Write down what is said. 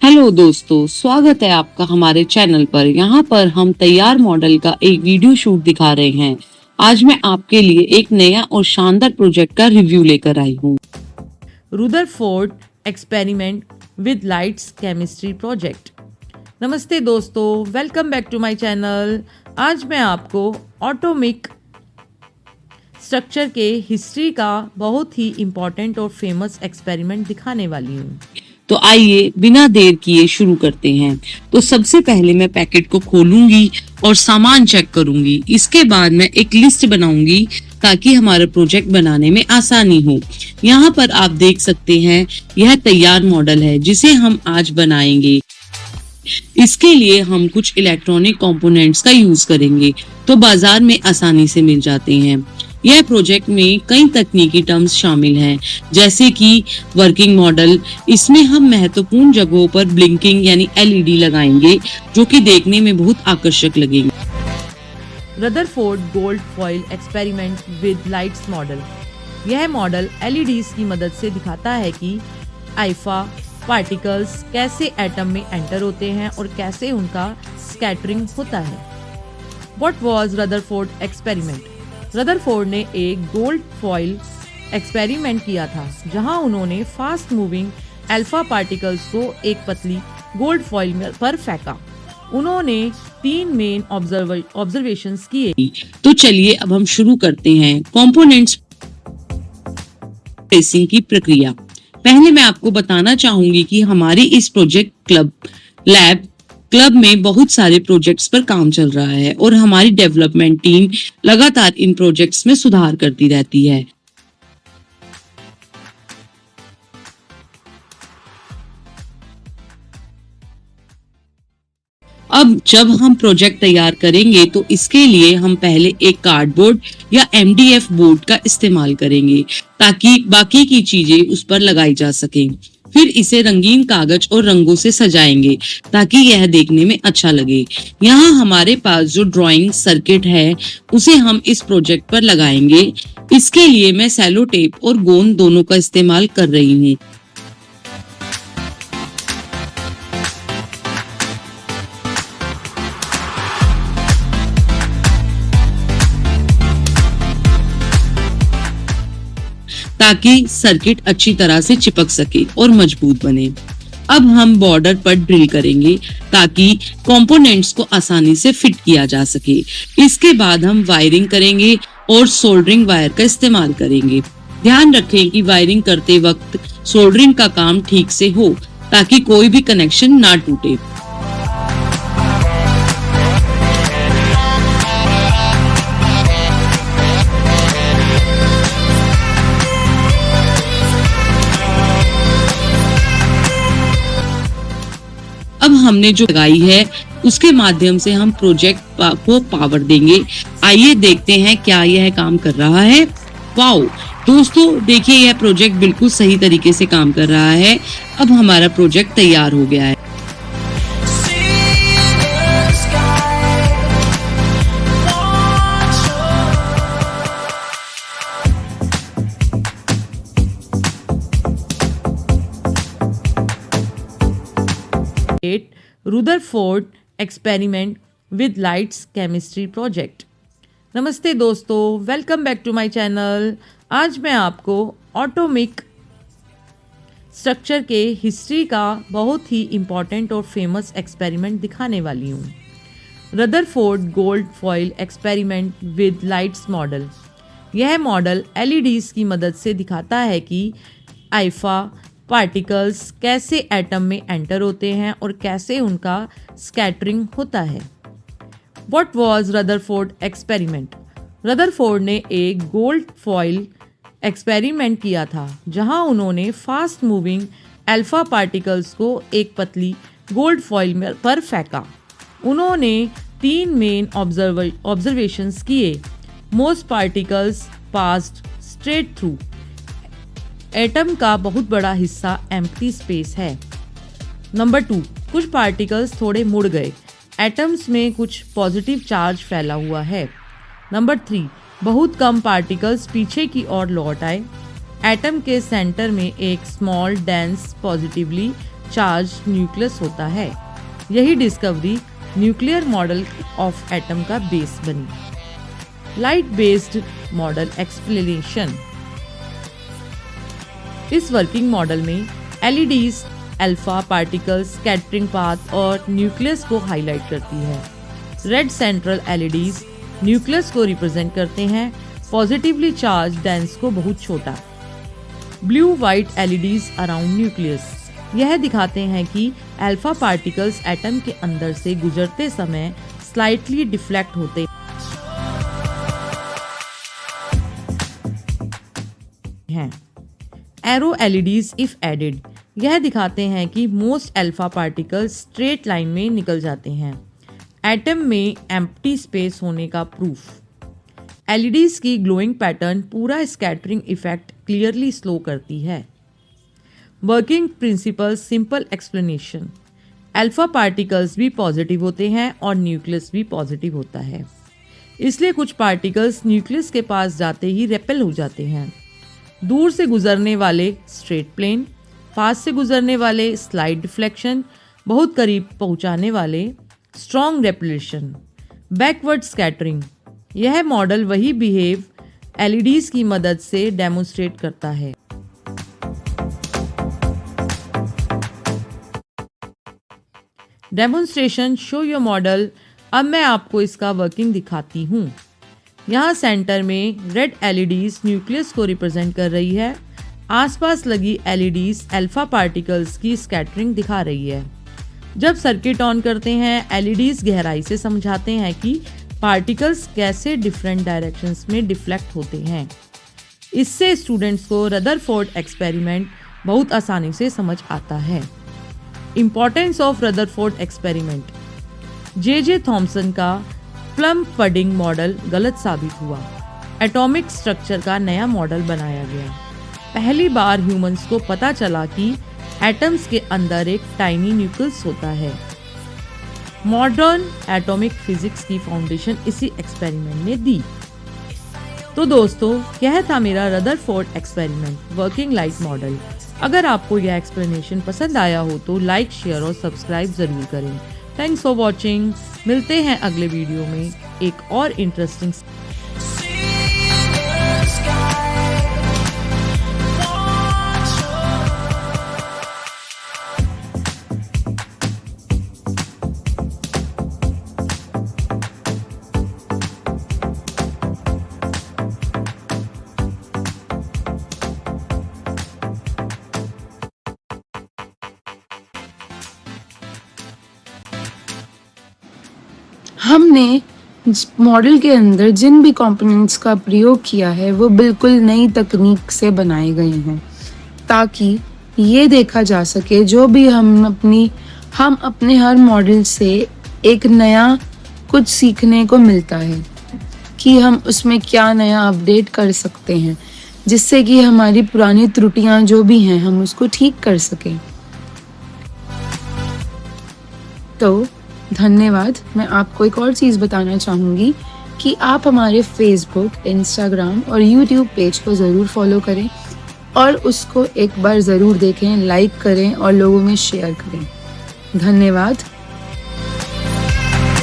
Hello दोस्तों, स्वागत है आपका हमारे चैनल पर। यहाँ पर हम तैयार मॉडल का एक वीडियो शूट दिखा रहे हैं। आज मैं आपके लिए एक नया और शानदार प्रोजेक्ट का रिव्यू लेकर आई हूँ। Rutherford experiment with lights chemistry project. नमस्ते दोस्तों, welcome back to my channel. आज मैं आपको ऑटोमिक स्ट्रक्चर के हिस्ट्री का बहुत ही इम्पोर्टेंट और फेमस एक्सपेरिमेंट दिखाने वाली हूँ। तो आइए बिना देर किए शुरू करते हैं। तो सबसे पहले मैं पैकेट को खोलूंगी और सामान चेक करूंगी। इसके बाद मैं एक लिस्ट बनाऊंगी ताकि हमारा प्रोजेक्ट बनाने में आसानी हो। यहाँ पर आप देख सकते हैं, यह तैयार मॉडल है जिसे हम आज बनाएंगे। इसके लिए हम कुछ इलेक्ट्रॉनिक कंपोनेंट्स का यूज करेंगे, तो बाजार में आसानी से मिल जाते हैं। यह प्रोजेक्ट में कई तकनीकी टर्म्स शामिल हैं, जैसे कि वर्किंग मॉडल। इसमें हम महत्वपूर्ण जगहों पर ब्लिंकिंग यानी एलईडी लगाएंगे, जो कि देखने में बहुत आकर्षक लगेंगे। Rutherford gold foil experiment with lights model. यह मॉडल एलईडीज की मदद से दिखाता है कि आल्फा पार्टिकल्स कैसे एटम में एंटर होते हैं और कैसे उनका स्कैटरिंग होता है। What was Rutherford experiment? Rutherford ने एक गोल्ड फॉइल एक्सपेरिमेंट किया था, जहां उन्होंने फास्ट मूविंग अल्फा पार्टिकल्स को एक पतली गोल्ड फॉइल पर फेंका। उन्होंने 3 मेन ऑब्जर्वेशंस किए। तो चलिए अब हम शुरू करते हैं कंपोनेंट्स ट्रेसिंग की प्रक्रिया। पहले मैं आपको बताना चाहूंगी कि हमारी इस प्रोजेक्ट क्लब में बहुत सारे प्रोजेक्ट्स पर काम चल रहा है और हमारी डेवलपमेंट टीम लगातार इन प्रोजेक्ट्स में सुधार करती रहती है। अब जब हम प्रोजेक्ट तैयार करेंगे तो इसके लिए हम पहले एक कार्डबोर्ड या एमडीएफ बोर्ड का इस्तेमाल करेंगे, ताकि बाकी की चीजें उस पर लगाई जा सकें। फिर इसे रंगीन कागज और रंगों से सजाएंगे ताकि यह देखने में अच्छा लगे। यहाँ हमारे पास जो ड्राइंग सर्किट है उसे हम इस प्रोजेक्ट पर लगाएंगे। इसके लिए मैं सेलो टेप और गोंद दोनों का इस्तेमाल कर रही हूँ। ताकि सर्किट अच्छी तरह से चिपक सके और मजबूत बने। अब हम बॉर्डर पर ड्रिल करेंगे ताकि कंपोनेंट्स को आसानी से फिट किया जा सके। इसके बाद हम वायरिंग करेंगे और सोल्डरिंग वायर का इस्तेमाल करेंगे। ध्यान रखें कि वायरिंग करते वक्त सोल्डरिंग का काम ठीक से हो ताकि कोई भी कनेक्शन ना टूटे। अब हमने जो लगाई है उसके माध्यम से हम प्रोजेक्ट को पावर देंगे। आइए देखते हैं क्या यह काम कर रहा है। वाओ दोस्तों, देखिए यह प्रोजेक्ट बिल्कुल सही तरीके से काम कर रहा है। अब हमारा प्रोजेक्ट तैयार हो गया है। Rutherford experiment with lights chemistry project. नमस्ते दोस्तों, welcome back to my channel. आज मैं आपको ऑटोमिक स्ट्रक्चर के हिस्ट्री का बहुत ही इम्पोर्टेंट और फेमस एक्सपेरिमेंट दिखाने वाली हूँ। Rutherford gold foil experiment with lights model. यह मॉडल एलईडीज की मदद से दिखाता है कि आल्फा पार्टिकल्स कैसे एटम में एंटर होते हैं और कैसे उनका स्कैटरिंग होता है। What was Rutherford experiment? Rutherford ने एक गोल्ड फॉइल एक्सपेरिमेंट किया था, जहां उन्होंने फास्ट मूविंग अल्फा पार्टिकल्स को एक पतली गोल्ड फॉइल पर फेंका। उन्होंने 3 मेन ऑब्जर्वेशंस किए। Most particles passed straight through. Atom का बहुत बड़ा हिस्सा एम्प्टी स्पेस है। नंबर 2, कुछ पार्टिकल्स थोड़े मुड़ गए। एटम्स में कुछ पॉजिटिव चार्ज फैला हुआ है। नंबर 3, बहुत कम पार्टिकल्स पीछे की ओर लौट आए। एटम के सेंटर में एक small dense positively charge nucleus होता है। यही discovery nuclear model of atom का बेस बनी। Light based model explanation. इस वर्किंग मॉडल में LEDs alpha particles, scattering path और न्यूक्लियस को हाईलाइट करती है। रेड सेंट्रल एलईडीज न्यूक्लियस को रिप्रेजेंट करते हैं, पॉजिटिवली चार्ज डेंस को बहुत छोटा। Blue white LEDs around nucleus यह दिखाते हैं कि अल्फा पार्टिकल्स एटम के अंदर से गुजरते समय स्लाइटली डिफ्लेक्ट होते हैं। एरो एलईडीज इफ एडेड यह दिखाते हैं कि most alpha particles straight line में निकल जाते हैं। एटम में एम्प्टी स्पेस होने का प्रूफ। एलईडीज की ग्लोइंग पैटर्न पूरा स्कैटरिंग इफेक्ट क्लियरली स्लो करती है। Working principle simple explanation. Alpha particles भी पॉजिटिव होते हैं और न्यूक्लियस भी पॉजिटिव होता है, इसलिए कुछ पार्टिकल्स न्यूक्लियस के पास जाते ही रेपेल हो जाते हैं। दूर से गुजरने वाले स्ट्रेट प्लेन, पास से गुजरने वाले स्लाइड डिफ्लेक्शन, बहुत करीब पहुंचाने वाले स्ट्रॉन्ग रेपल्शन। बैकवर्ड स्कैटरिंग यह मॉडल वही बिहेव एलईडीज की मदद से डेमोन्स्ट्रेट करता है। Demonstration show your model. अब मैं आपको इसका वर्किंग दिखाती हूँ। यहाँ सेंटर में रेड एलईडीज न्यूक्लियस को रिप्रेजेंट कर रही है। आसपास लगी एलईडीज अल्फा पार्टिकल्स की स्कैटरिंग दिखा रही है। जब सर्किट ऑन करते हैं, एलईडीज गहराई से समझाते हैं कि पार्टिकल्स कैसे डिफरेंट डायरेक्शंस में डिफ्लेक्ट होते हैं। इससे स्टूडेंट्स को रदरफोर्ड एक्सपेरिमेंट बहुत आसानी से समझ आता है। Importance of Rutherford experiment. J Thomson का प्लम पडिंग मॉडल गलत साबित हुआ। एटॉमिक स्ट्रक्चर का नया मॉडल बनाया गया। पहली बार ह्यूमंस को पता चला कि एटम्स के अंदर एक टाइनी न्यूक्लियस होता है। मॉडर्न एटॉमिक फिजिक्स की फाउंडेशन इसी एक्सपेरिमेंट ने दी। तो दोस्तों, यह था मेरा Rutherford experiment working light model. अगर आपको यह एक्सप्लेनेशन पसंद आया हो तो लाइक, शेयर और सब्सक्राइब जरूर करें। Thanks for watching. मिलते हैं अगले वीडियो में एक और इंटरेस्टिंग हमने मॉडल के अंदर जिन भी कंपोनेंट्स का प्रयोग किया है वो बिल्कुल नई तकनीक से बनाए गए हैं, ताकि ये देखा जा सके जो भी हम अपने हर मॉडल से एक नया कुछ सीखने को मिलता है कि हम उसमें क्या नया अपडेट कर सकते हैं, जिससे कि हमारी पुरानी त्रुटियां जो भी हैं हम उसको ठीक कर सकें। तो धन्यवाद। मैं आपको एक और चीज़ बताना चाहूँगी कि आप हमारे फेसबुक, इंस्टाग्राम और यूट्यूब पेज को ज़रूर फॉलो करें और उसको एक बार ज़रूर देखें, लाइक करें और लोगों में शेयर करें। धन्यवाद।